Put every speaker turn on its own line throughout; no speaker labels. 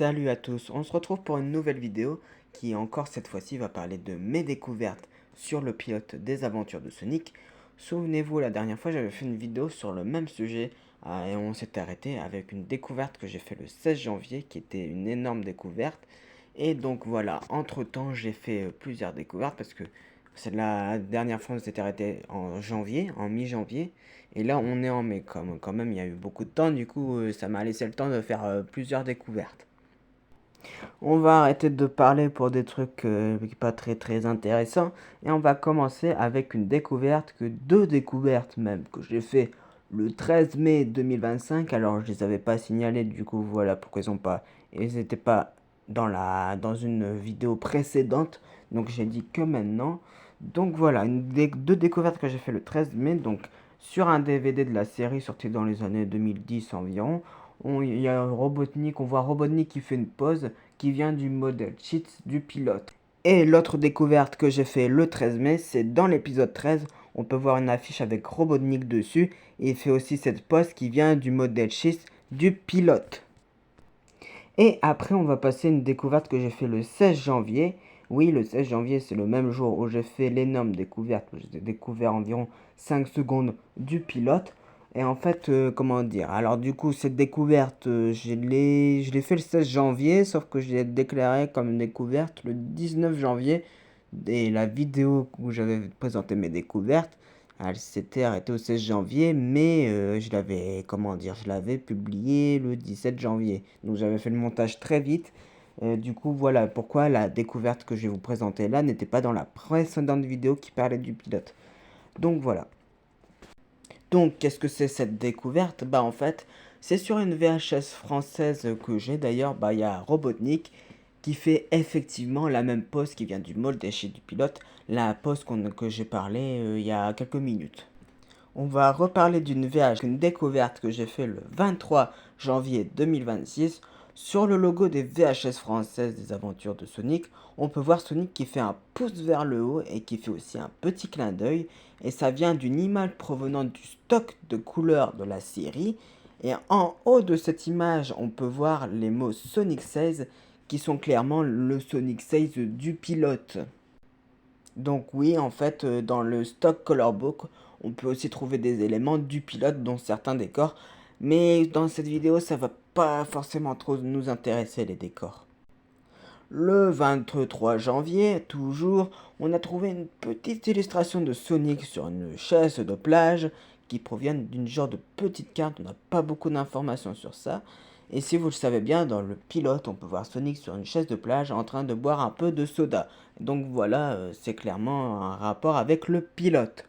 Salut à tous, on se retrouve pour une nouvelle vidéo qui encore cette fois-ci va parler de mes découvertes sur le pilote des aventures de Sonic. Souvenez-vous, la dernière fois j'avais fait une vidéo sur le même sujet et on s'est arrêté avec une découverte que j'ai fait le 16 janvier qui était une énorme découverte. Et donc voilà, entre-temps j'ai fait plusieurs découvertes parce que c'est la dernière fois on s'était arrêté en janvier, en mi-janvier. Et là on est en mai, quand même il y a eu beaucoup de temps, du coup ça m'a laissé le temps de faire plusieurs découvertes. On va arrêter de parler pour des trucs pas très intéressants et on va commencer avec une découverte, deux découvertes même, que j'ai fait le 13 mai 2025. Alors je les avais pas signalées, du coup voilà pourquoi ils n'étaient pas dans une vidéo précédente, donc j'ai dit que maintenant. Donc voilà, deux découvertes que j'ai fait le 13 mai, donc sur un DVD de la série sorti dans les années 2010 environ. Il y a Robotnik, on voit Robotnik qui fait une pause qui vient du modèle cheat du pilote. Et l'autre découverte que j'ai fait le 13 mai, c'est dans l'épisode 13, on peut voir une affiche avec Robotnik dessus et il fait aussi cette pose qui vient du modèle cheat du pilote. Et après, on va passer une découverte que j'ai fait le 16 janvier. Oui, le 16 janvier, c'est le même jour où j'ai fait l'énorme découverte. J'ai découvert environ 5 secondes du pilote. Et en fait, comment dire? Alors du coup, cette découverte, je l'ai fait le 16 janvier, sauf que je l'ai déclaré comme une découverte le 19 janvier. Et la vidéo où j'avais présenté mes découvertes, elle s'était arrêtée au 16 janvier, mais je l'avais publié le 17 janvier. Donc j'avais fait le montage très vite. Du coup, voilà pourquoi la découverte que je vais vous présenter là n'était pas dans la précédente vidéo qui parlait du pilote. Donc voilà. Donc, qu'est-ce que c'est cette découverte? Bah, en fait, c'est sur une VHS française que j'ai d'ailleurs. Bah, il y a Robotnik qui fait effectivement la même pose qui vient du molde chez du pilote, la pose que j'ai parlé il y a quelques minutes. On va reparler d'une VHS, une découverte que j'ai fait le 23 janvier 2026. Sur le logo des VHS françaises des aventures de Sonic, on peut voir Sonic qui fait un pouce vers le haut et qui fait aussi un petit clin d'œil. Et ça vient d'une image provenant du stock de couleurs de la série. Et en haut de cette image, on peut voir les mots Sonic 16 qui sont clairement le Sonic 16 du pilote. Donc oui, en fait, dans le stock color book, on peut aussi trouver des éléments du pilote, dont certains décors. Mais dans cette vidéo, ça va pas forcément trop nous intéresser, les décors. Le 23 janvier, toujours, on a trouvé une petite illustration de Sonic sur une chaise de plage qui proviennent d'une genre de petite carte. On n'a pas beaucoup d'informations sur ça. Et si vous le savez bien, dans le pilote, on peut voir Sonic sur une chaise de plage en train de boire un peu de soda. Donc voilà, c'est clairement un rapport avec le pilote.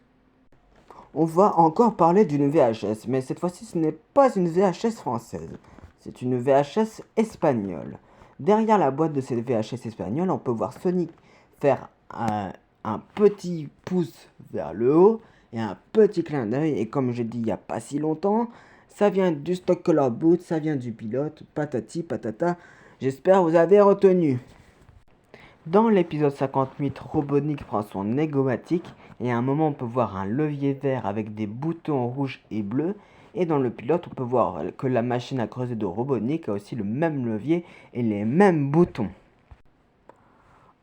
On va encore parler d'une VHS, mais cette fois-ci ce n'est pas une VHS française, c'est une VHS espagnole. Derrière la boîte de cette VHS espagnole, on peut voir Sonic faire un petit pouce vers le haut et un petit clin d'œil. Et comme j'ai dit il n'y a pas si longtemps, ça vient du stock color boot, ça vient du pilote, patati patata. J'espère vous avez retenu. Dans l'épisode 58, Robotnik prend son négomatique et à un moment on peut voir un levier vert avec des boutons rouges et bleus. Et dans le pilote on peut voir que la machine à creuser de Robotnik a aussi le même levier et les mêmes boutons.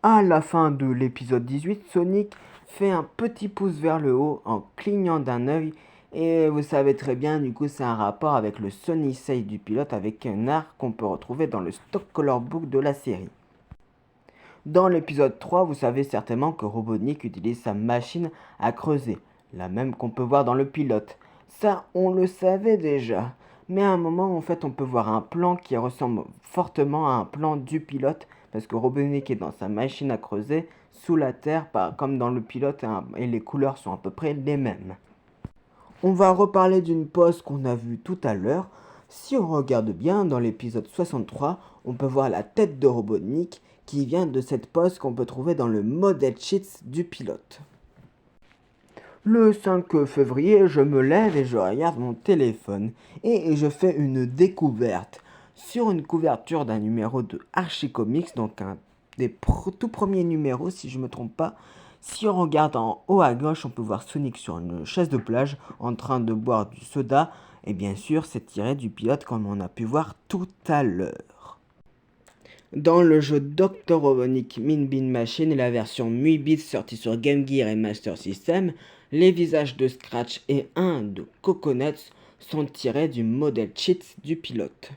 À la fin de l'épisode 18, Sonic fait un petit pouce vers le haut en clignant d'un œil. Et vous savez très bien, du coup c'est un rapport avec le Sonic 6 du pilote avec un arc qu'on peut retrouver dans le stock color book de la série. Dans l'épisode 3, vous savez certainement que Robotnik utilise sa machine à creuser, la même qu'on peut voir dans le pilote. Ça, on le savait déjà. Mais à un moment, en fait, on peut voir un plan qui ressemble fortement à un plan du pilote, parce que Robotnik est dans sa machine à creuser, sous la terre, comme dans le pilote, et les couleurs sont à peu près les mêmes. On va reparler d'une pose qu'on a vue tout à l'heure. Si on regarde bien, dans l'épisode 63, on peut voir la tête de Robotnik qui vient de cette pose qu'on peut trouver dans le model sheets du pilote. Le 5 février, je me lève et je regarde mon téléphone et je fais une découverte sur une couverture d'un numéro de Archie Comics, donc un des tout premiers numéros si je ne me trompe pas. Si on regarde en haut à gauche, on peut voir Sonic sur une chaise de plage en train de boire du soda. Et bien sûr, c'est tiré du pilote comme on a pu voir tout à l'heure. Dans le jeu Dr. Robotnik Mean Bean Machine et la version 8 bits sortie sur Game Gear et Master System, les visages de Scratch et un de Coconuts sont tirés du modèle cheat du pilote.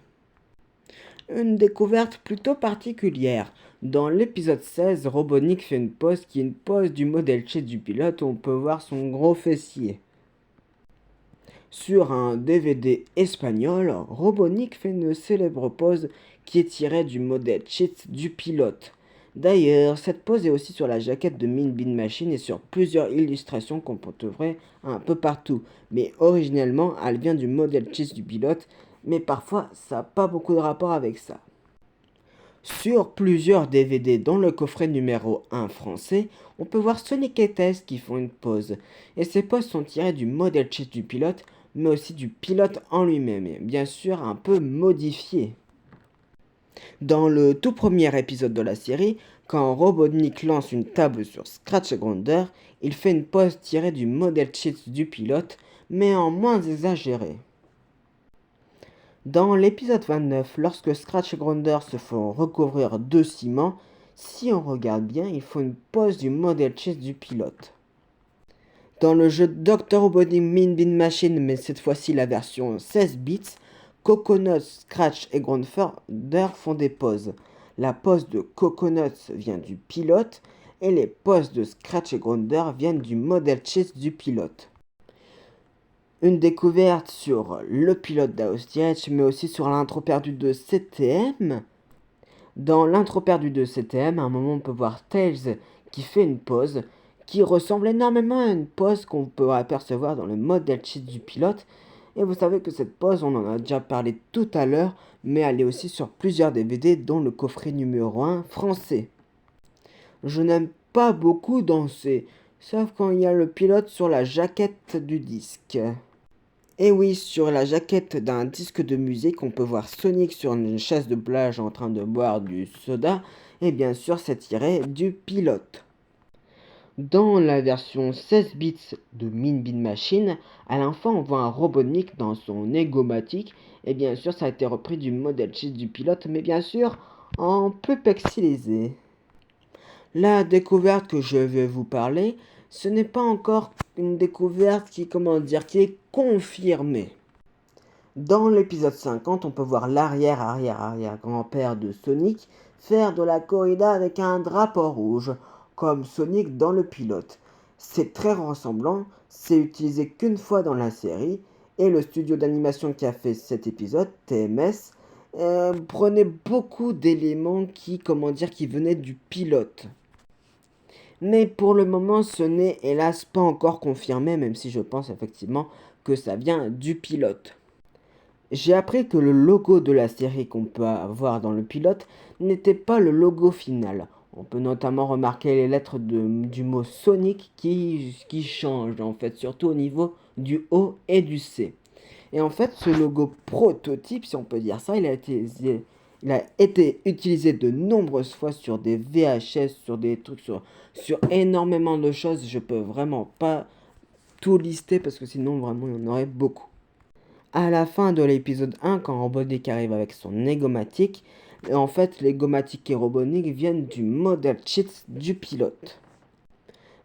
Une découverte plutôt particulière. Dans l'épisode 16, Robotnik fait une pose qui est une pose du modèle cheat du pilote où on peut voir son gros fessier. Sur un DVD espagnol, Robotnik fait une célèbre pose qui est tirée du modèle cheat du pilote. D'ailleurs, cette pose est aussi sur la jaquette de Mean Bean Machine et sur plusieurs illustrations qu'on peut trouver un peu partout. Mais originellement, elle vient du modèle cheat du pilote, mais parfois ça n'a pas beaucoup de rapport avec ça. Sur plusieurs DVD, dont le coffret numéro 1 français, on peut voir Sonic et Tails qui font une pause. Et ces poses sont tirées du modèle cheat du pilote, mais aussi du pilote en lui-même, et bien sûr un peu modifié. Dans le tout premier épisode de la série, quand Robotnik lance une table sur Scratch Grounder, il fait une pose tirée du modèle cheat du pilote, mais en moins exagéré. Dans l'épisode 29, lorsque Scratch et Grounder se font recouvrir de ciment, si on regarde bien, il faut une pose du modèle cheat du pilote. Dans le jeu Dr. Robotnik Mean Bean Machine, mais cette fois-ci la version 16 bits, Coconuts, Scratch et Grounder font des poses. La pose de Coconuts vient du pilote et les poses de Scratch et Grounder viennent du modèle cheat du pilote. Une découverte sur le pilote d'Austerlitz, mais aussi sur l'intro perdu de CTM. Dans l'intro perdu de CTM, à un moment on peut voir Tails qui fait une pose qui ressemble énormément à une pose qu'on peut apercevoir dans le modèle cheat du pilote. Et vous savez que cette pose, on en a déjà parlé tout à l'heure, mais elle est aussi sur plusieurs DVD, dont le coffret numéro 1 français. Je n'aime pas beaucoup danser, sauf quand il y a le pilote sur la jaquette du disque. Et oui, sur la jaquette d'un disque de musique, on peut voir Sonic sur une chaise de plage en train de boire du soda, et bien sûr c'est tiré du pilote. Dans la version 16 bits de Mean Bean Machine, à la fin on voit un Robotnik dans son Egomatic, et bien sûr ça a été repris du modèle cheat du pilote, mais bien sûr en plus pixelisé. La découverte que je vais vous parler, ce n'est pas encore une découverte qui est confirmée. Dans l'épisode 50, on peut voir l'arrière-arrière-arrière-grand-père de Sonic faire de la corrida avec un drapeau rouge, comme Sonic dans le pilote. C'est très ressemblant, c'est utilisé qu'une fois dans la série, et le studio d'animation qui a fait cet épisode, TMS, prenait beaucoup d'éléments qui venaient du pilote. Mais pour le moment, ce n'est hélas pas encore confirmé, même si je pense effectivement que ça vient du pilote. J'ai appris que le logo de la série qu'on peut avoir dans le pilote n'était pas le logo final. On peut notamment remarquer les lettres du mot Sonic qui changent en fait, surtout au niveau du O et du C. Et en fait, ce logo prototype, si on peut dire ça, il a été utilisé de nombreuses fois sur des VHS, sur des trucs, sur énormément de choses. Je peux vraiment pas tout lister parce que sinon vraiment il y en aurait beaucoup. À la fin de l'épisode 1, quand Robotnik arrive avec son Egomatic, en fait l'Egomatic et Robotnik viennent du modèle cheat du pilote.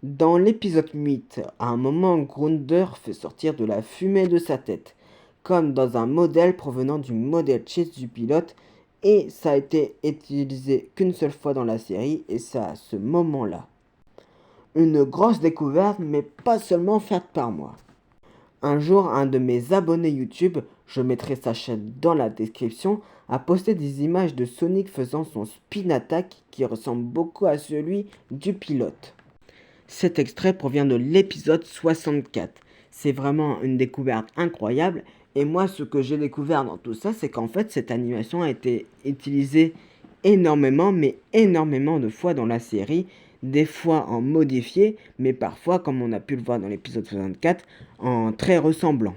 Dans l'épisode 8, à un moment, Grounder fait sortir de la fumée de sa tête, comme dans un modèle provenant du modèle cheat du pilote, et ça a été utilisé qu'une seule fois dans la série, et c'est à ce moment-là. Une grosse découverte, mais pas seulement faite par moi. Un jour, un de mes abonnés YouTube, je mettrai sa chaîne dans la description, a posté des images de Sonic faisant son spin attack qui ressemble beaucoup à celui du pilote. Cet extrait provient de l'épisode 64. C'est vraiment une découverte incroyable. Et moi, ce que j'ai découvert dans tout ça, c'est qu'en fait, cette animation a été utilisée énormément, mais énormément de fois dans la série. Des fois en modifié, mais parfois, comme on a pu le voir dans l'épisode 64, en très ressemblant.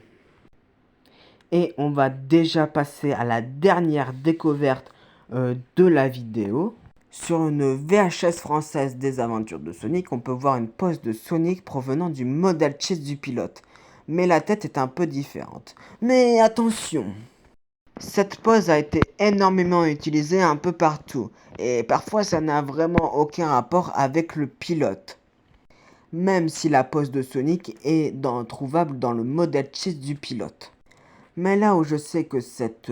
Et on va déjà passer à la dernière découverte de la vidéo. Sur une VHS française des aventures de Sonic, on peut voir une pose de Sonic provenant du modèle cheat du pilote. Mais la tête est un peu différente. Mais attention! Cette pose a été énormément utilisée un peu partout, et parfois ça n'a vraiment aucun rapport avec le pilote. Même si la pose de Sonic est trouvable dans le modèle cheat du pilote. Mais là où je sais que cette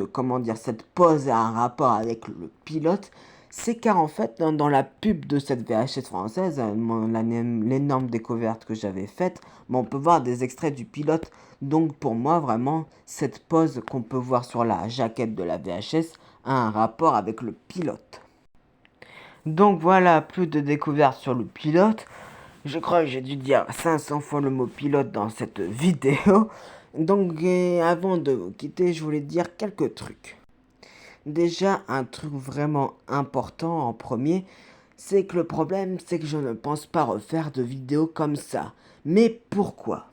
pose a un rapport avec le pilote, c'est car en fait, dans la pub de cette VHS française, l'énorme découverte que j'avais faite, on peut voir des extraits du pilote. Donc pour moi, vraiment, cette pose qu'on peut voir sur la jaquette de la VHS a un rapport avec le pilote. Donc voilà, plus de découvertes sur le pilote. Je crois que j'ai dû dire 500 fois le mot pilote dans cette vidéo. Donc avant de vous quitter, je voulais dire quelques trucs. Déjà, un truc vraiment important en premier, c'est que le problème, c'est que je ne pense pas refaire de vidéos comme ça. Mais pourquoi?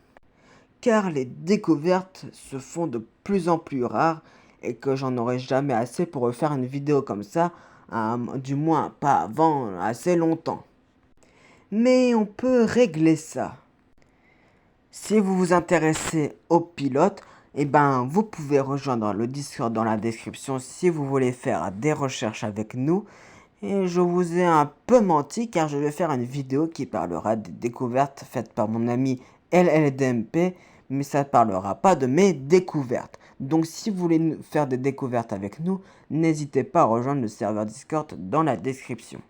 Car les découvertes se font de plus en plus rares et que j'en aurai jamais assez pour refaire une vidéo comme ça, du moins pas avant assez longtemps. Mais on peut régler ça. Si vous vous intéressez au pilote, vous pouvez rejoindre le Discord dans la description si vous voulez faire des recherches avec nous. Et je vous ai un peu menti car je vais faire une vidéo qui parlera des découvertes faites par mon ami LLDMP, mais ça ne parlera pas de mes découvertes. Donc si vous voulez faire des découvertes avec nous, n'hésitez pas à rejoindre le serveur Discord dans la description.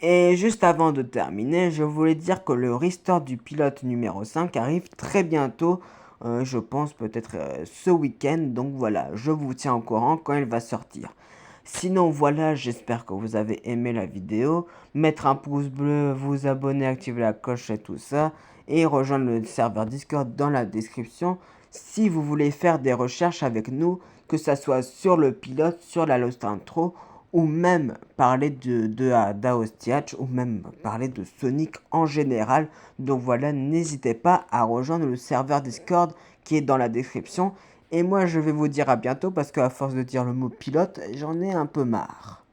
Et juste avant de terminer, je voulais dire que le restore du pilote numéro 5 arrive très bientôt, je pense peut-être ce week-end, donc voilà, je vous tiens au courant quand il va sortir. Sinon voilà, j'espère que vous avez aimé la vidéo, mettre un pouce bleu, vous abonner, activer la cloche et tout ça, et rejoindre le serveur Discord dans la description si vous voulez faire des recherches avec nous, que ça soit sur le pilote, sur la Lost Intro, ou même parler d'Aostiach, ou même parler de Sonic en général. Donc voilà, n'hésitez pas à rejoindre le serveur Discord qui est dans la description. Et moi je vais vous dire à bientôt parce qu'à force de dire le mot pilote, j'en ai un peu marre.